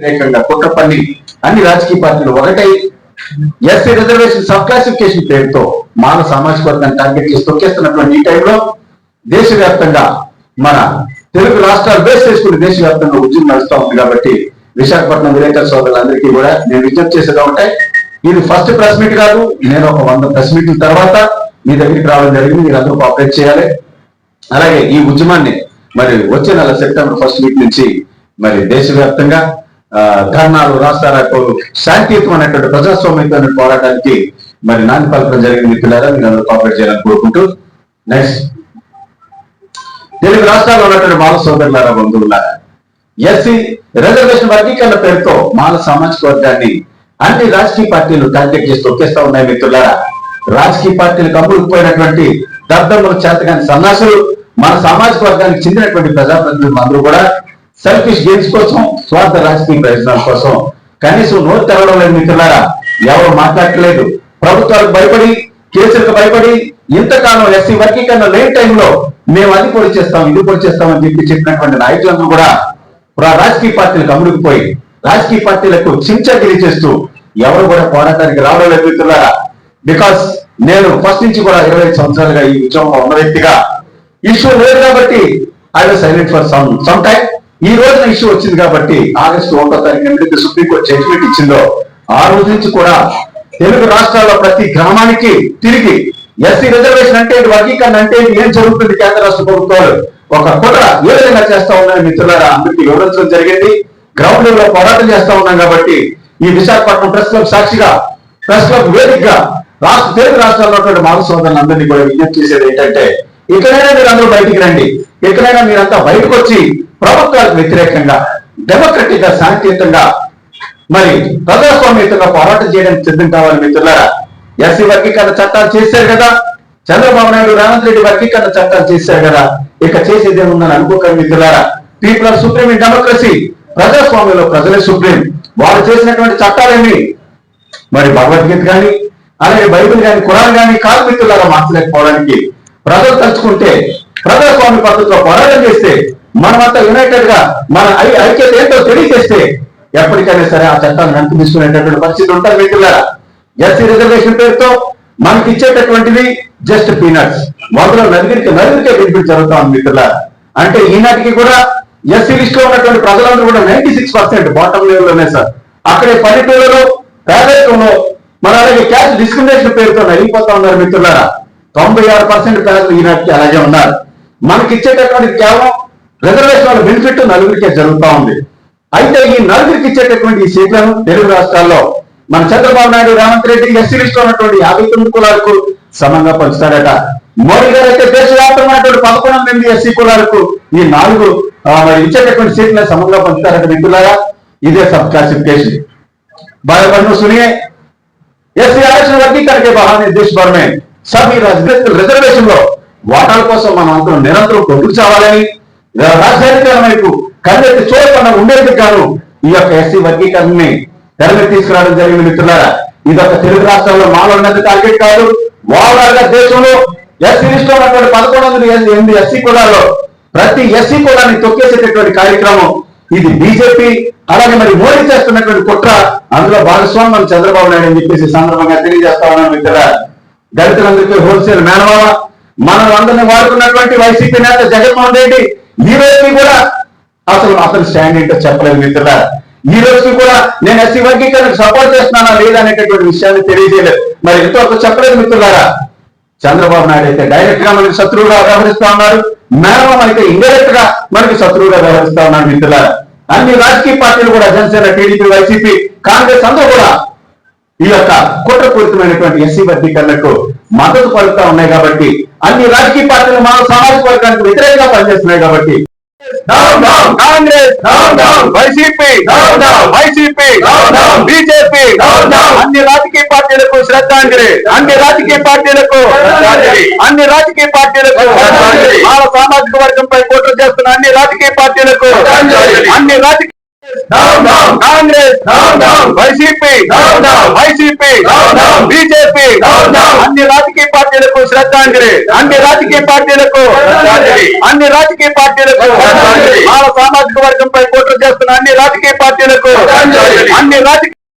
వ్యతిరేకంగా కుట్ర పన్ని అన్ని రాజకీయ పార్టీలు ఒకటై ఎస్సీ రిజర్వేషన్ సబ్ క్లాసిఫికేషన్ పేరుతో మాల సామాజిక వర్గాన్ని టార్గెట్ చేసి తొక్కేస్తున్నటువంటి ఈ టైంలో దేశవ్యాప్తంగా మన తెలుగు రాష్ట్రాలు బేస్ చేసుకుని దేశవ్యాప్తంగా ఉద్యమం నడుస్తూ ఉంది కాబట్టి విశాఖపట్నం విలేకరుల సోదరులందరికీ కూడా నేను విజ్ఞప్తి చేసేదా ఉంటాయి. ఇది ఫస్ట్ ప్రెస్ మీట్ కాదు, నేను ఒక 100 ప్రెస్ మీట్ల తర్వాత మీ దగ్గరికి రావడం జరిగింది. మీరు అందరూ కోఆపరేట్ చేయాలి. అలాగే ఈ ఉద్యమాన్ని మరి వచ్చే నెల సెప్టెంబర్ 1st వీక్ నుంచి మరి దేశవ్యాప్తంగా ధర్నాలు, రాస్తారోకోలు, శాంతియుతమైనటువంటి ప్రజాస్వామ్యంతో పోరాటానికి మరి నాంది పలకడం జరిగింది. మిత్రులారా, మీరు అందరూ కోఆపరేట్ చేయాలని కోరుకుంటూ నెక్స్ట్ తెలుగు రాష్ట్రాల్లో ఉన్నటువంటి మాల సోదరులారా, బంధువులారా, ఎస్సీ రిజర్వేషన్ వర్గీకరణ పేరుతో మాల సామాజిక వర్గాన్ని అన్ని రాజకీయ పార్టీలు టార్గెట్ చేసి తొక్కేస్తా ఉన్నాయి. మిత్రులారా, రాజకీయ పార్టీలకు అమ్ముడుకుపోయినటువంటి దద్దమ్మల చేతగాని సన్నాసులు మన సామాజిక వర్గానికి చెందినటువంటి ప్రజాప్రతినిధులు అందరూ కూడా సెల్ఫిష్ గేమ్స్ కోసం, స్వార్థ రాజకీయ ప్రయోజనాల కోసం కనీసం నోరు తెరవడం లేదు. మిత్రులారా, ఎవరు మాట్లాడట్లేదు. ప్రభుత్వాలకు భయపడి, కేసులకు భయపడి ఇంతకాలం ఎస్సీ వర్గీకరణ లేని టైంలో మేము అది పొడి చేస్తాం, ఇది పొడి చేస్తామని చెప్పినటువంటి నాయకులందరూ కూడా రాజకీయ పార్టీలకు అమ్ముడుకుపోయి రాజకీయ పార్టీలకు చించగిరి చేస్తూ ఎవరు కూడా పోరాటానికి రావడం లేదు. మిత్రులారా, బికాస్ నేను ఫస్ట్ నుంచి కూడా 25 సంవత్సరాలుగా ఈ ఉద్యమంలో ఉన్న వ్యక్తిగా ఇష్యూ లేదు కాబట్టి I was silent for some time. ఈ రోజున ఇష్యూ వచ్చింది కాబట్టి ఆగస్టు 1వ తారీఖు ఎప్పుడైతే సుప్రీంకోర్టు జడ్జిమెంట్ ఇచ్చిందో ఆ రోజు నుంచి కూడా తెలుగు రాష్ట్రాల్లో ప్రతి గ్రామానికి తిరిగి ఎస్సీ రిజర్వేషన్ అంటే వర్గీకరణ అంటే ఏం జరుగుతుంది, కేంద్ర రాష్ట్ర ప్రభుత్వాలు ఒక కుట్ర ఏ విధంగా చేస్తా ఉన్నాయని మిత్రులారా అందరికీ వివరించడం జరిగింది. గ్రౌండ్ లెవెల్ లో పోరాటం చేస్తా ఉన్నాం కాబట్టి ఈ విశాఖపట్నం ప్రెస్ క్లబ్ సాక్షిగా, ప్రెస్ క్లబ్ వేదికగా తెలుగు రాష్ట్రాల్లో ఉన్నటువంటి మాల సోదరులందరినీ కూడా విజ్ఞప్తి చేసేది ఏంటంటే, ఇకనైనా మీరు అందరూ బయటికి రండి. ఎక్కడైనా మీరంతా బయటకు వచ్చి ప్రభుత్వాలకు వ్యతిరేకంగా, డెమోక్రటిక్ గా, శాంతియుతంగా, మరి ప్రజాస్వామ్యంగా పోరాటం చేయడానికి సిద్ధం కావాలి. మిత్రులారా, ఎస్సీ వర్గీకరణ చట్టాలు చేశారు కదా, చంద్రబాబు నాయుడు, రేవంత్ రెడ్డి వర్గీకరణ చట్టాలు చేశారు కదా, ఇక చేసేది ఏముందని అనుకోకండి. మిత్రులారా, people are supreme in democracy. ప్రజాస్వామ్యంలో ప్రజలే సుప్రీం. వాళ్ళు చేసినటువంటి చట్టాలేమి మరి భగవద్గీత కానీ, అలాగే బైబిల్ కానీ, ఖురాన్ కానీ కాదు మిత్రులారా మార్చలేకపోవడానికి. ప్రజలు తలుచుకుంటే, ప్రజాస్వామ్య పద్ధతిలో పోరాటం చేస్తే, మనమంతా యునైటెడ్ గా మన ఐక్యత ఏంటో తెలియజేస్తే ఎప్పటికైనా సరే ఆ చట్టాలను వెనక్కి తీసుకునేటటువంటి పరిస్థితి ఉంటుంది. మిత్రులారా, ఎస్సీ రిజర్వేషన్ పేరుతో మనకి ఇచ్చేటటువంటిది జస్ట్ పీనట్స్. మొదలు నలుగురికే బెనిఫిట్ జరుగుతా ఉంది. మిత్రులారా, అంటే ఈనాటికి కూడా ఎస్సీ లిస్ట్ లో ఉన్నటువంటి ప్రజలందరూ కూడా 96% బాటమ్ లెవెల్ లోనే సార్. అక్కడే పల్లెటూరులో, పేదరికంలో, మన అలాగే క్యాస్ట్ డిస్క్రిమినేషన్ పేరుతో నలిగిపోతా ఉన్నారు. మిత్రులారా, 96% పేదలు ఈనాటికి అలాగే ఉన్నారు. మనకి ఇచ్చేటటువంటి కేవలం రిజర్వేషన్ వాళ్ళ బెనిఫిట్ నలుగురికే జరుగుతూ ఉంది. అయితే ఈ నలుగురికి ఇచ్చేటటువంటి ఈ సీట్లను తెలుగు రాష్ట్రాల్లో మన చంద్రబాబు నాయుడు, రేవంత్ రెడ్డి ఎస్సీ లిస్ట్ లో ఉన్నటువంటి 59 కులాలకు సమంగా పంచుతాడట. మోడీ గారు అయితే దేశవ్యాప్తమైనటువంటి 11 మంది ఎస్సీ కులాలకు ఈ 4 మరి ఇచ్చేటటువంటి సీట్లను సమంగా పంచుతారట. మిత్రులారా, ఇదే సబ్ క్లాసిఫिकेशन बायोबन सुनिए। एससी आरक्षण वर्गीकरण के बहाने देश भर में सभी रिजर्वेशन లో వాటాల కోసం మనం అందరం నిరంతరం కొట్టుకు చావాలని రాజధానికరణ వైపు కన్నెత్తి చూడకుండా ఉండేందుకు గాను ఈ యొక్క ఎస్సీ వర్గీకరణని తెరమీద తీసుకురావడం జరిగింది. మిత్రులారా, ఇది ఒక తెలుగు రాష్ట్రాల్లో మాలో ఉన్నది టార్గెట్ కాదు. ఓవరాల్ గా దేశంలో ఎస్సీ లిస్ట్ లో ఉన్నటువంటి 1108 ఎస్సీ కులాల్లో ప్రతి ఎస్సీ కులాన్ని తొక్కేసేటటువంటి కార్యక్రమం ఇది బీజేపీ అలాగే మరి మోడీ చేస్తున్నటువంటి కుట్ర. అందులో భాగస్వామి మన చంద్రబాబు నాయుడు అని చెప్పేసి సందర్భంగా తెలియజేస్తా ఉన్నాను. మిత్రులారా, దళితులందరికీ హోల్సేల్ మేనమావ మనం అందరినీ వాడుకున్నటువంటి వైసీపీ నేత జగన్మోహన్ రెడ్డి ఈ రోజుకి కూడా అసలు స్టాండ్ ఏంటో చెప్పలేదు. మిత్రులారా, ఈ రోజుకి కూడా నేను ఎస్సీ వర్గీకరణకు సపోర్ట్ చేస్తున్నానా లేదా అనేటటువంటి విషయాన్ని తెలియజేయలేదు. మరి ఇంతవరకు చెప్పలేదు. మిత్రులారా, చంద్రబాబు నాయుడు అయితే డైరెక్ట్ గా మనకి శత్రువుగా వ్యవహరిస్తా ఉన్నారు, మేనమామ అయితే ఇండైరెక్ట్ గా మనకి శత్రువుగా వ్యవహరిస్తా ఉన్నారు. మిత్రులారా, అన్ని రాజకీయ పార్టీలు కూడా జనసేన, టీడీపీ, వైసీపీ, కాంగ్రెస్ అందరూ కూడా ఈ యొక్క కుట్రపూరితమైనటువంటి ఎస్సీ వర్గీకరణకు మద్దతు పలుకుతా ఉన్నాయి. కాబట్టి అన్ని రాజకీయ పార్టీలు మన సామాజిక వర్గానికి వ్యతిరేకంగా పనిచేస్తున్నాయి. కాబట్టి కాంగ్రెస్, వైసీపీ, బీజేపీ అన్ని రాజకీయ పార్టీలకు శ్రద్ధాంజలి. అన్ని రాజకీయ పార్టీలకు మన సామాజిక వర్గంపై కుట్ర చేస్తున్న అన్ని రాజకీయ పార్టీలకు కాంగ్రెస్, వైసీపీ, బీజేపీ అన్ని రాజకీయ పార్టీలకు శ్రద్ధాంజలి. అన్ని రాజకీయ పార్టీలకు మన సామాజిక వర్గంపై కుట్ర చేస్తున్న అన్ని రాజకీయ పార్టీలకు, అన్ని రాజకీయ